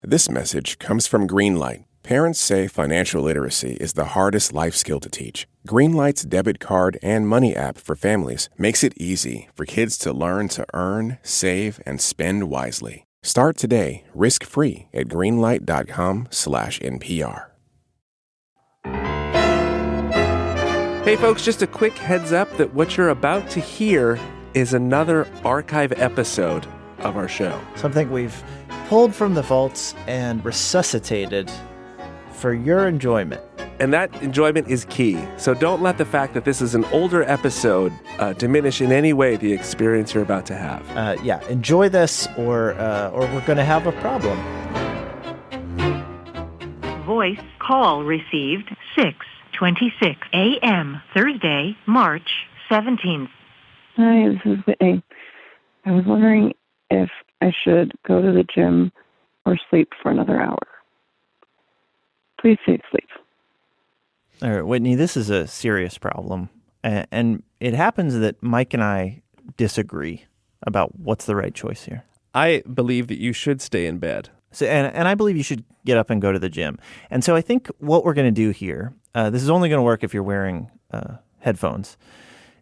This message comes from Greenlight. Parents say financial literacy is the hardest life skill to teach. Greenlight's debit card and money app for families makes it easy for kids to learn to earn, save, and spend wisely. Start today, risk-free at greenlight.com/NPR. Hey folks, just a quick heads up that what you're about to hear is another archive episode of our show. Something we've pulled from the vaults and resuscitated for your enjoyment. And that enjoyment is key. So don't let the fact that this is an older episode diminish in any way the experience you're about to have. Enjoy this or we're going to have a problem. Voice call received 6:26 a.m. Thursday, March 17th. Hi, this is Whitney. I was wondering if I should go to the gym or sleep for another hour. Please say sleep. All right, Whitney, this is a serious problem. And it happens that Mike and I disagree about what's the right choice here. I believe that you should stay in bed. So, and I believe you should get up and go to the gym. And so I think what we're going to do here, this is only going to work if you're wearing headphones,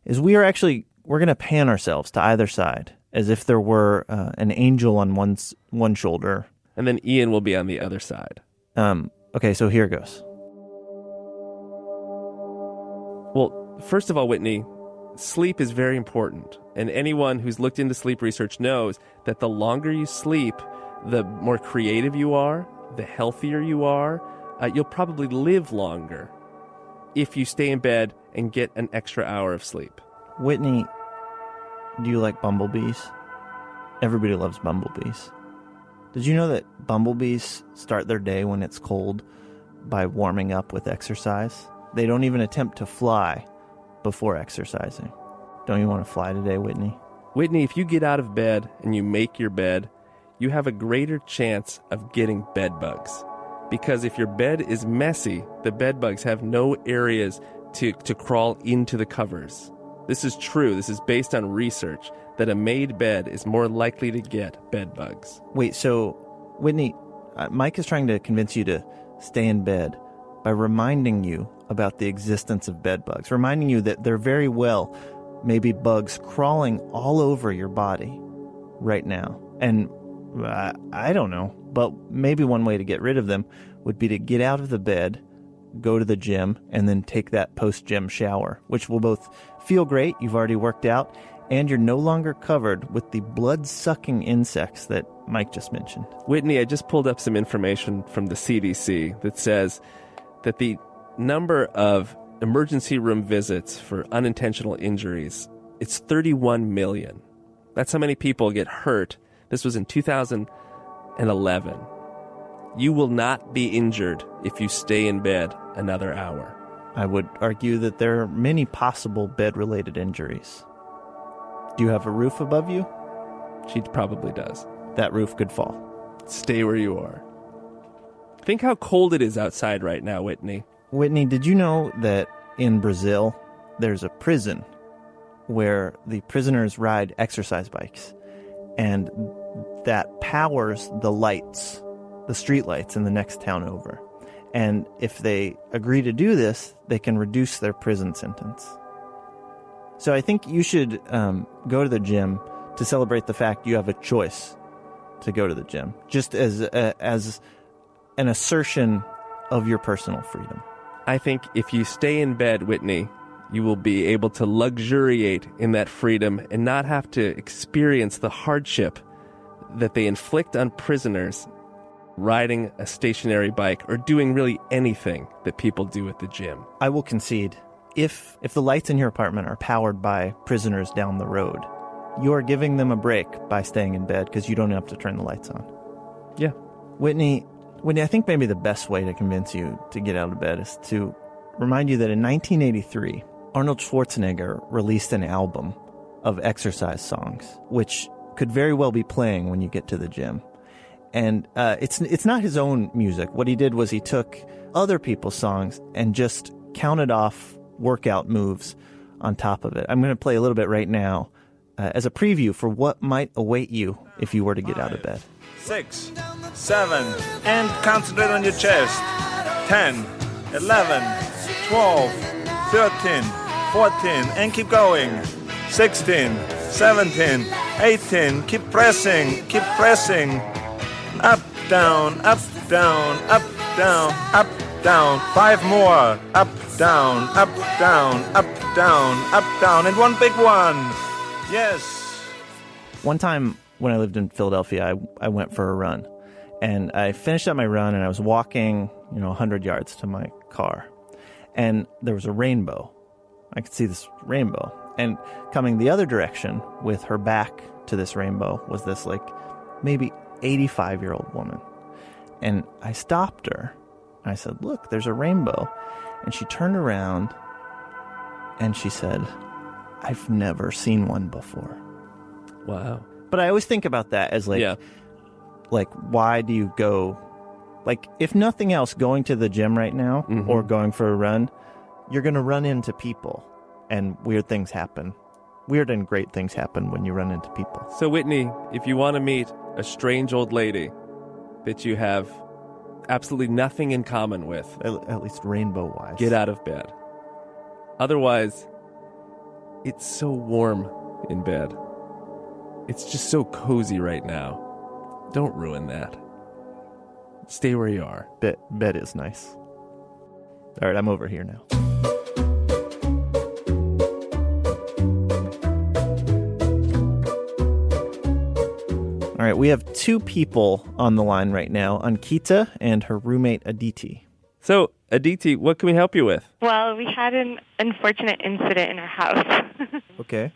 is we're going to pan ourselves to either side as if there were an angel on one shoulder. And then Ian will be on the other side. Okay, so here goes. Well, first of all, Whitney, sleep is very important. And anyone who's looked into sleep research knows that the longer you sleep, the more creative you are, the healthier you are. You'll probably live longer if you stay in bed and get an extra hour of sleep. Whitney, do you like bumblebees? Everybody loves bumblebees. Did you know that bumblebees start their day when it's cold by warming up with exercise? They don't even attempt to fly before exercising. Don't you want to fly today, Whitney? Whitney, if you get out of bed and you make your bed, you have a greater chance of getting bed bugs. Because if your bed is messy, the bed bugs have no areas to crawl into the covers. This is true. This is based on research that a made bed is more likely to get bed bugs. Wait, so, Whitney, Mike is trying to convince you to stay in bed by reminding you about the existence of bed bugs, reminding you that there very well may be bugs crawling all over your body right now. And I don't know, but maybe one way to get rid of them would be to get out of the bed, go to the gym, and then take that post-gym shower, which will both feel great, you've already worked out, and you're no longer covered with the blood-sucking insects that Mike just mentioned. Whitney, I just pulled up some information from the CDC that says that the number of emergency room visits for unintentional injuries, it's 31 million. That's how many people get hurt. This was in 2011. You will not be injured if you stay in bed another hour. I would argue that there are many possible bed-related injuries. Do you have a roof above you? She probably does. That roof could fall. Stay where you are. Think how cold it is outside right now, Whitney. Whitney, did you know that in Brazil, there's a prison where the prisoners ride exercise bikes, and that powers the lights, the street lights in the next town over. And if they agree to do this, they can reduce their prison sentence. So I think you should go to the gym to celebrate the fact you have a choice to go to the gym, just as an assertion of your personal freedom. I think if you stay in bed, Whitney, you will be able to luxuriate in that freedom and not have to experience the hardship that they inflict on prisoners riding a stationary bike or doing really anything that people do at the gym. I will concede, if the lights in your apartment are powered by prisoners down the road, you are giving them a break by staying in bed because you don't have to turn the lights on. Yeah. Whitney, I think maybe the best way to convince you to get out of bed is to remind you that in 1983, Arnold Schwarzenegger released an album of exercise songs, which could very well be playing when you get to the gym. And it's not his own music. What he did was he took other people's songs and just counted off workout moves on top of it. I'm going to play a little bit right now as a preview for what might await you if you were to get out of bed. 6, 7, and concentrate on your chest. 10, 11, 12, 13, 14, and keep going. 16, 17, 18, keep pressing. Up, down, up, down, up, down, up, down. 5 more. Up, down, up, down, up, down, up, down. And one big one. Yes. One time when I lived in Philadelphia, I went for a run. And I finished up my run, and I was walking, 100 yards to my car. And there was a rainbow. I could see this rainbow. And coming the other direction with her back to this rainbow was this, maybe 85-year-old woman. And I stopped her. And I said, "Look, there's a rainbow." And she turned around and she said, "I've never seen one before." Wow. But I always think about that as why do you go, if nothing else, going to the gym right now or going for a run, you're going to run into people and weird things happen. Weird and great things happen when you run into people. So, Whitney, if you want to meet a strange old lady that you have absolutely nothing in common with, at least rainbow-wise, get out of bed. Otherwise, it's so warm in bed. It's just so cozy right now. Don't ruin that. Stay where you are. Bed is nice. All right, I'm over here now. All right, we have 2 people on the line right now, Ankita and her roommate Aditi. So, Aditi, what can we help you with? Well, we had an unfortunate incident in our house. Okay.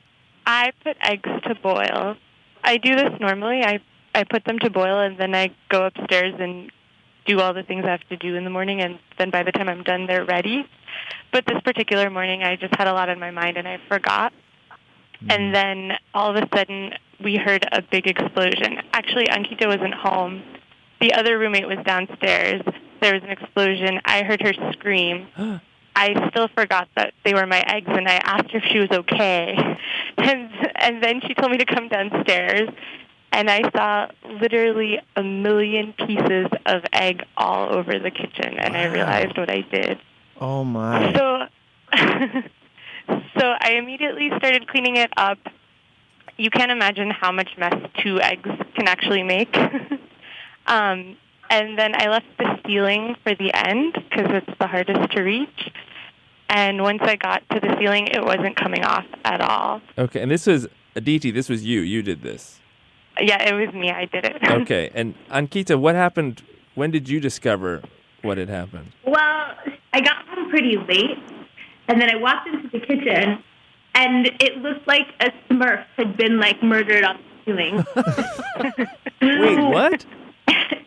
I put eggs to boil. I do this normally. I put them to boil, and then I go upstairs and do all the things I have to do in the morning, and then by the time I'm done, they're ready. But this particular morning, I just had a lot on my mind, and I forgot. And then all of a sudden, we heard a big explosion. Actually, Ankita wasn't home. The other roommate was downstairs. There was an explosion. I heard her scream. I still forgot that they were my eggs, and I asked her if she was okay. And then she told me to come downstairs, and I saw literally 1 million pieces of egg all over the kitchen, and I realized what I did. Oh, my. So I immediately started cleaning it up. You can't imagine how much mess 2 eggs can actually make. And then I left the ceiling for the end because it's the hardest to reach. And once I got to the ceiling, it wasn't coming off at all. Okay, and this was, Aditi, this was you. You did this. Yeah, it was me. I did it. Okay, and Ankita, what happened? When did you discover what had happened? Well, I got home pretty late, and then I walked into the kitchen, and it looked like a Smurf had been, murdered on the ceiling. Wait, what?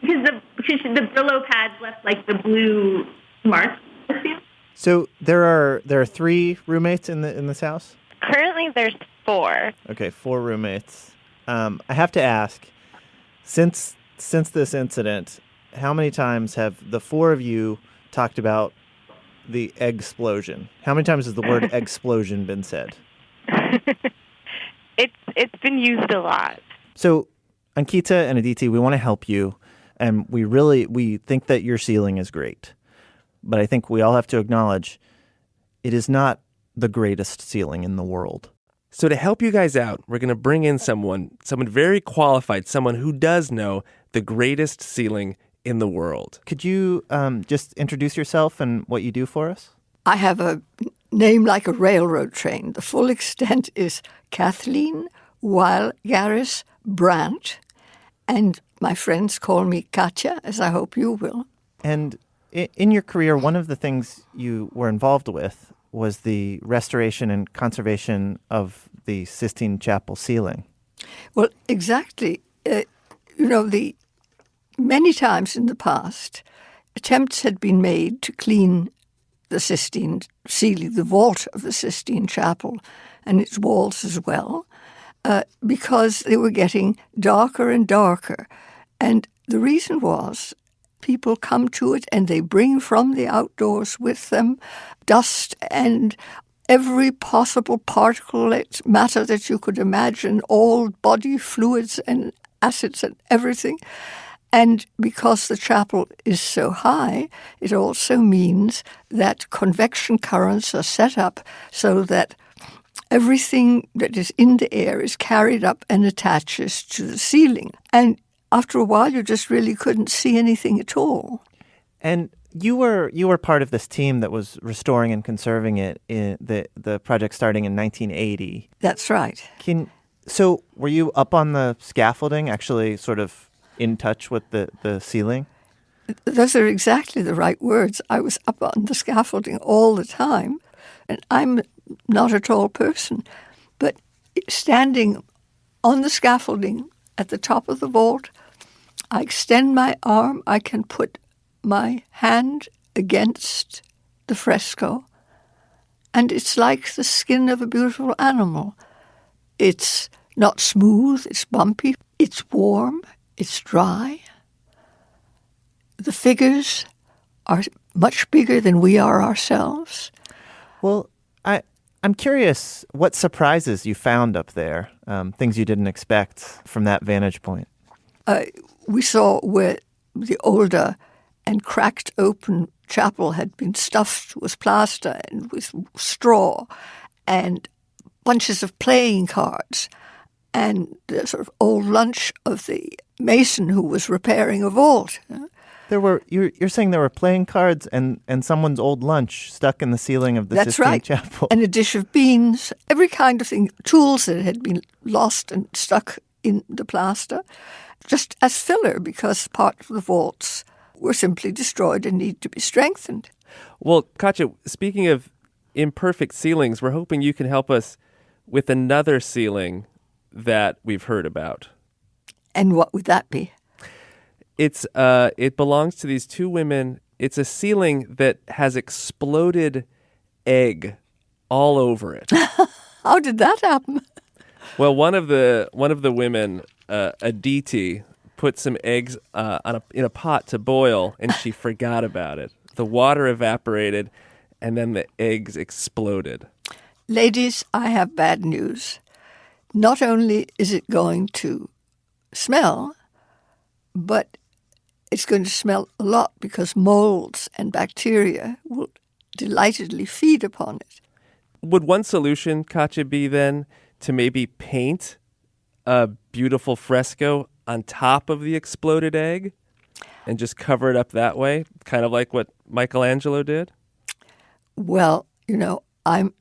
Because the Brillo pads left, the blue marks. So there are 3 roommates in this house? Currently, there's 4. Okay, 4 roommates. I have to ask, since this incident, how many times have the 4 of you talked about the egg-splosion? How many times has the word explosion been said? It's been used a lot. So, Ankita and Aditi, we want to help you, and we think that your ceiling is great. But I think we all have to acknowledge it is not the greatest ceiling in the world. So to help you guys out, we're going to bring in someone very qualified, someone who does know the greatest ceiling in the world. Could you just introduce yourself and what you do for us? I have a name like a railroad train. The full extent is Kathleen Weil Garris Brandt, and my friends call me Katya, as I hope you will. And in your career, one of the things you were involved with was the restoration and conservation of the Sistine Chapel ceiling. Well, exactly. Many times in the past, attempts had been made to clean the Sistine ceiling, the vault of the Sistine Chapel, and its walls as well, because they were getting darker and darker. And the reason was people come to it and they bring from the outdoors with them dust and every possible particulate matter that you could imagine, all body fluids and acids and everything. And because the chapel is so high, it also means that convection currents are set up so that everything that is in the air is carried up and attaches to the ceiling. And after a while, you just really couldn't see anything at all. And you were part of this team that was restoring and conserving it in the project starting in 1980. That's right. So were you up on the scaffolding, actually sort of in touch with the ceiling? Those are exactly the right words. I was up on the scaffolding all the time, and I'm not a tall person, but standing on the scaffolding at the top of the vault, I extend my arm, I can put my hand against the fresco, and it's like the skin of a beautiful animal. It's not smooth, it's bumpy, it's warm, it's dry. The figures are much bigger than we are ourselves. Well, I'm curious what surprises you found up there, things you didn't expect from that vantage point. We saw where the older and cracked open chapel had been stuffed with plaster and with straw and bunches of playing cards and the sort of old lunch of the mason who was repairing a vault. You're saying there were playing cards and someone's old lunch stuck in the ceiling of the That's Sistine right. Chapel. And a dish of beans, every kind of thing, tools that had been lost and stuck in the plaster, just as filler because part of the vaults were simply destroyed and need to be strengthened. Well, Katja, speaking of imperfect ceilings, we're hoping you can help us with another ceiling that we've heard about. And what would that be? It belongs to these two women. It's a ceiling that has exploded egg all over it. How did that happen? Well, one of the women, Aditi, put some eggs in a pot to boil, and she forgot about it. The water evaporated, and then the eggs exploded. Ladies, I have bad news. Not only is it going to smell, but it's going to smell a lot because molds and bacteria will delightedly feed upon it. Would one solution, Katja, be then to maybe paint a beautiful fresco on top of the exploded egg and just cover it up that way, kind of like what Michelangelo did? Well, I'm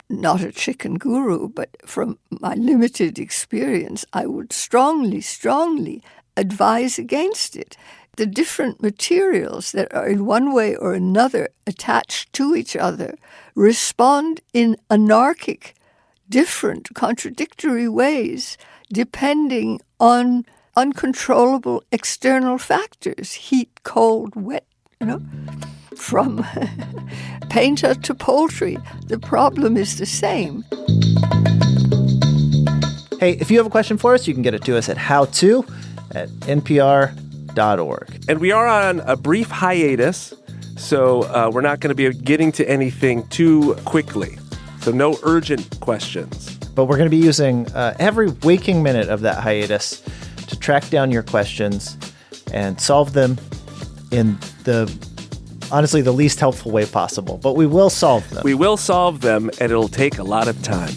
not a chicken guru, but from my limited experience, I would strongly, strongly advise against it. The different materials that are in one way or another attached to each other respond in anarchic, different, contradictory ways depending on uncontrollable external factors, heat, cold, wet, From painter to poultry, the problem is the same. Hey, if you have a question for us, you can get it to us at howto@npr.org. And we are on a brief hiatus, so we're not going to be getting to anything too quickly. So no urgent questions. But we're going to be using every waking minute of that hiatus to track down your questions and solve them in honestly, the least helpful way possible. But we will solve them. We will solve them, and it'll take a lot of time.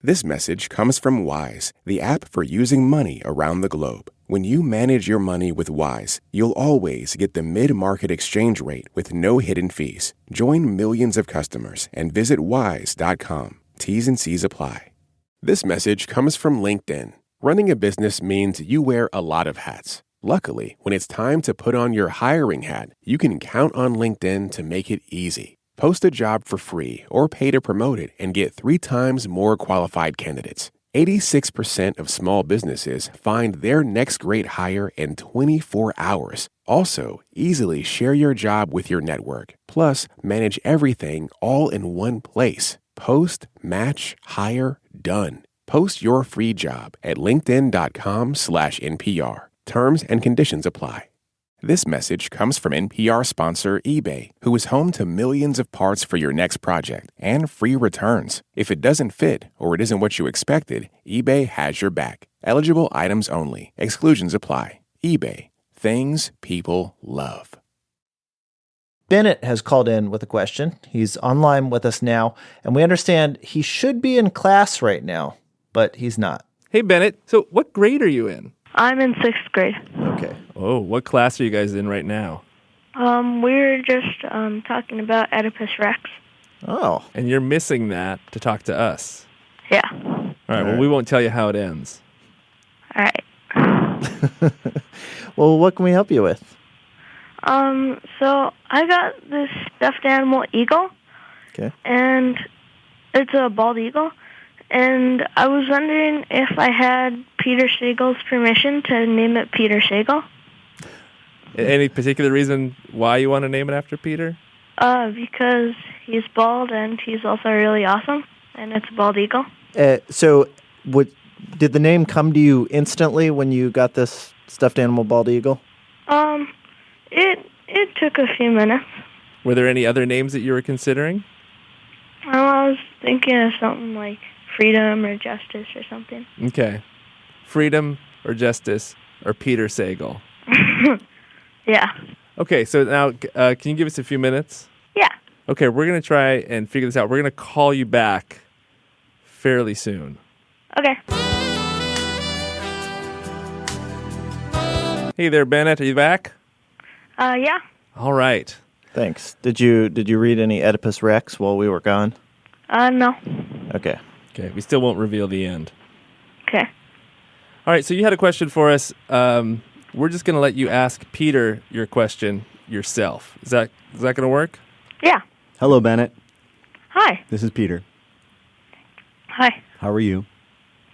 This message comes from Wise, the app for using money around the globe. When you manage your money with Wise, you'll always get the mid-market exchange rate with no hidden fees. Join millions of customers and visit wise.com. T's and C's apply. This message comes from LinkedIn. Running a business means you wear a lot of hats. Luckily, when it's time to put on your hiring hat, you can count on LinkedIn to make it easy. Post a job for free or pay to promote it and get 3 times more qualified candidates. 86% of small businesses find their next great hire in 24 hours. Also, easily share your job with your network. Plus, manage everything all in one place. Post, match, hire, done. Post your free job at linkedin.com/NPR. Terms and conditions apply. This message comes from NPR sponsor eBay, who is home to millions of parts for your next project and free returns. If it doesn't fit or it isn't what you expected, eBay has your back. Eligible items only. Exclusions apply. eBay. Things people love. Bennett has called in with a question. He's online with us now, and we understand he should be in class right now, but he's not. Hey, Bennett. So what grade are you in? I'm in 6th grade. Okay. Oh, what class are you guys in right now? We're just talking about Oedipus Rex. Oh. And you're missing that to talk to us. Yeah. All right, well, we won't tell you how it ends. All right. Well, what can we help you with? So I got this stuffed animal eagle. Okay. And it's a bald eagle. And I was wondering if I had Peter Sagal's permission to name it Peter Sagal. Any particular reason why you want to name it after Peter? Because he's bald and he's also really awesome, and it's a bald eagle. So, did the name come to you instantly when you got this stuffed animal bald eagle? It took a few minutes. Were there any other names that you were considering? I was thinking of something like Freedom or Justice or something. Okay. Freedom or Justice or Peter Sagal. Yeah. Okay, so now can you give us a few minutes? Yeah. Okay, we're going to try and figure this out. We're going to call you back fairly soon. Okay. Hey there, Bennett. Are you back? Yeah. All right. Thanks. Did you read any Oedipus Rex while we were gone? No. Okay. Okay, we still won't reveal the end. Okay. All right, so you had a question for us. We're just going to let you ask Peter your question yourself. Is that going to work? Yeah. Hello, Bennett. Hi. This is Peter. Hi. How are you?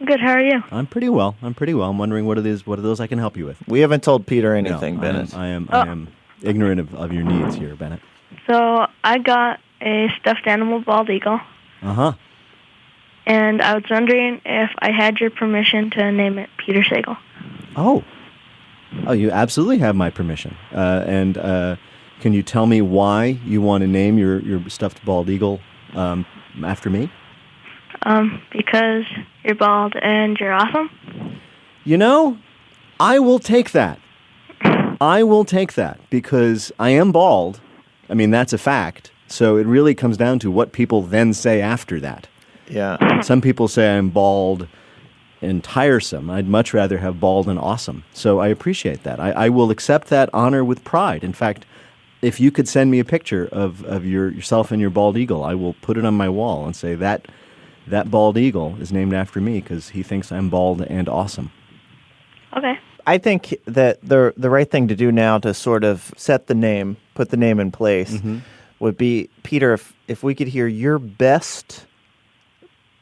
Good, how are you? I'm pretty well. I'm wondering what are those I can help you with. We haven't told Peter anything, No, Bennett. I am ignorant of your needs here, Bennett. So I got a stuffed animal bald eagle. Uh-huh. And I was wondering if I had your permission to name it Peter Sagal. Oh, you absolutely have my permission. And can you tell me why you want to name your stuffed bald eagle after me? Because you're bald and you're awesome. You know, I will take that. I will take that because I am bald. I mean, that's a fact. So it really comes down to what people then say after that. Yeah. Some people say I'm bald and tiresome. I'd much rather have bald and awesome. So I appreciate that. I will accept that honor with pride. In fact, if you could send me a picture of yourself and your bald eagle, I will put it on my wall and say that bald eagle is named after me because he thinks I'm bald and awesome. Okay. I think that the right thing to do now to sort of set the name, put the name in place, would be, Peter, if we could hear your best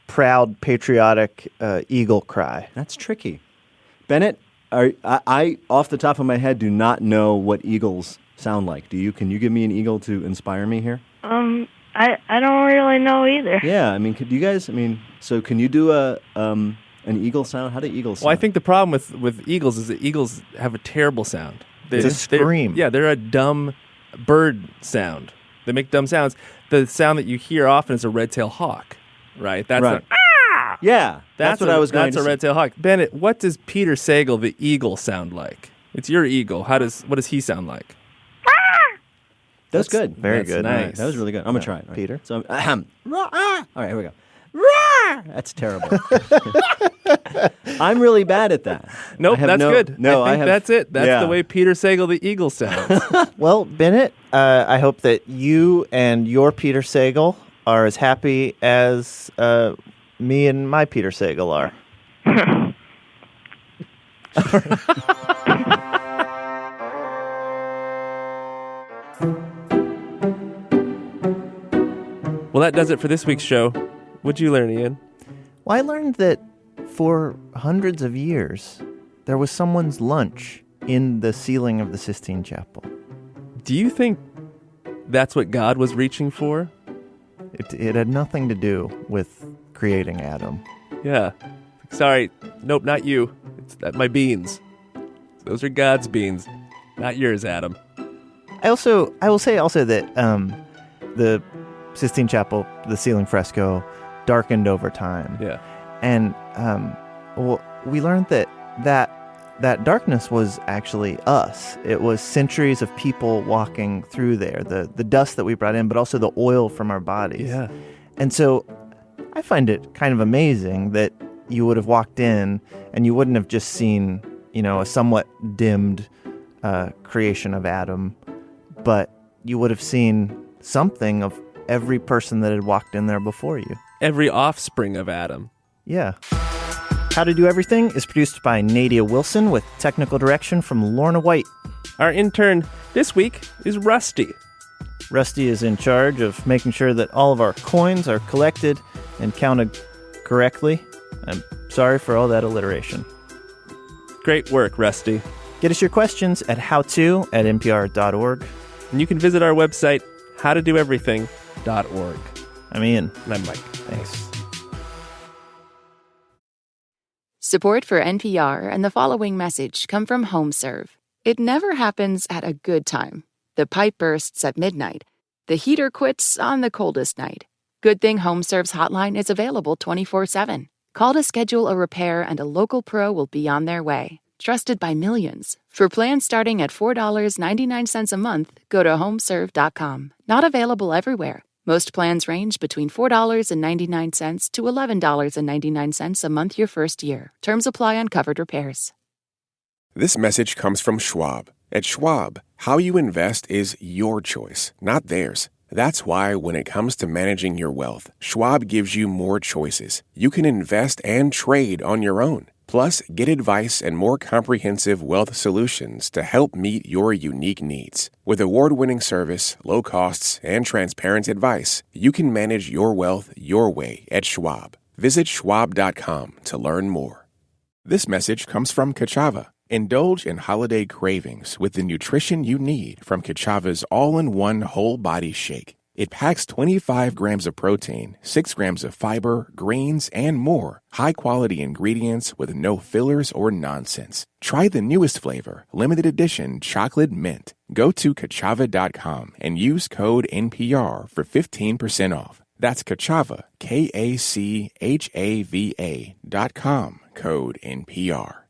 proud, patriotic eagle cry. That's tricky. Bennett, I off the top of my head do not know what eagles sound like. Do you? Can you give me an eagle to inspire me here? I don't really know either. Yeah, I mean, could you guys? I mean, so can you do an eagle sound? How do eagles sound? Well, I think the problem with eagles is that eagles have a terrible sound. It's a scream. They're a dumb bird sound. They make dumb sounds. The sound that you hear often is a red-tailed hawk, right? That's right. Ah! Yeah, that's what I was going to say. That's a red-tailed hawk. Bennett, what does Peter Sagal, the eagle, sound like? It's your eagle. What does he sound like? That's good. Very good. Nice. Right. That was really good. I'm going to try it. Right. Peter? So, all right, here we go. That's terrible. I'm really bad at that. Nope, that's good. No, I think that's it. That's the way Peter Sagal, the eagle, sounds. Well, Bennett, I hope that you and your Peter Sagal are as happy as me and my Peter Sagal are. Well, that does it for this week's show. What'd you learn, Ian? Well, I learned that for hundreds of years, there was someone's lunch in the ceiling of the Sistine Chapel. Do you think that's what God was reaching for? It had nothing to do with creating Adam. Yeah. Sorry. Nope, not you. It's my beans. Those are God's beans. Not yours, Adam. I will say also that the Sistine Chapel, the ceiling fresco, darkened over time. Yeah. And we learned that darkness was actually us. It was centuries of people walking through there, the dust that we brought in, but also the oil from our bodies. Yeah. And so I find it kind of amazing that you would have walked in and you wouldn't have just seen, a somewhat dimmed creation of Adam, but you would have seen something of every person that had walked in there before you. Every offspring of Adam. Yeah. How to Do Everything is produced by Nadia Wilson with technical direction from Lorna White. Our intern this week is Rusty. Rusty is in charge of making sure that all of our coins are collected and counted correctly. I'm sorry for all that alliteration. Great work, Rusty. Get us your questions at howto@npr.org. And you can visit our website, howtodoeverything.org. I'm Ian. And I'm Mike. Thanks. Support for NPR and the following message come from HomeServe. It never happens at a good time. The pipe bursts at midnight. The heater quits on the coldest night. Good thing HomeServe's hotline is available 24/7. Call to schedule a repair and a local pro will be on their way. Trusted by millions. For plans starting at $4.99 a month, go to homeserve.com. Not available everywhere. Most plans range between $4.99 to $11.99 a month your first year. Terms apply on covered repairs. This message comes from Schwab. At Schwab, how you invest is your choice, not theirs. That's why when it comes to managing your wealth, Schwab gives you more choices. You can invest and trade on your own. Plus, get advice and more comprehensive wealth solutions to help meet your unique needs. With award-winning service, low costs, and transparent advice, you can manage your wealth your way at Schwab. Visit schwab.com to learn more. This message comes from Kachava. Indulge in holiday cravings with the nutrition you need from Kachava's all-in-one whole body shake. It packs 25 grams of protein, 6 grams of fiber, greens, and more. High-quality ingredients with no fillers or nonsense. Try the newest flavor, limited edition chocolate mint. Go to Kachava.com and use code NPR for 15% off. That's Kachava, KACHAVA.com, code NPR.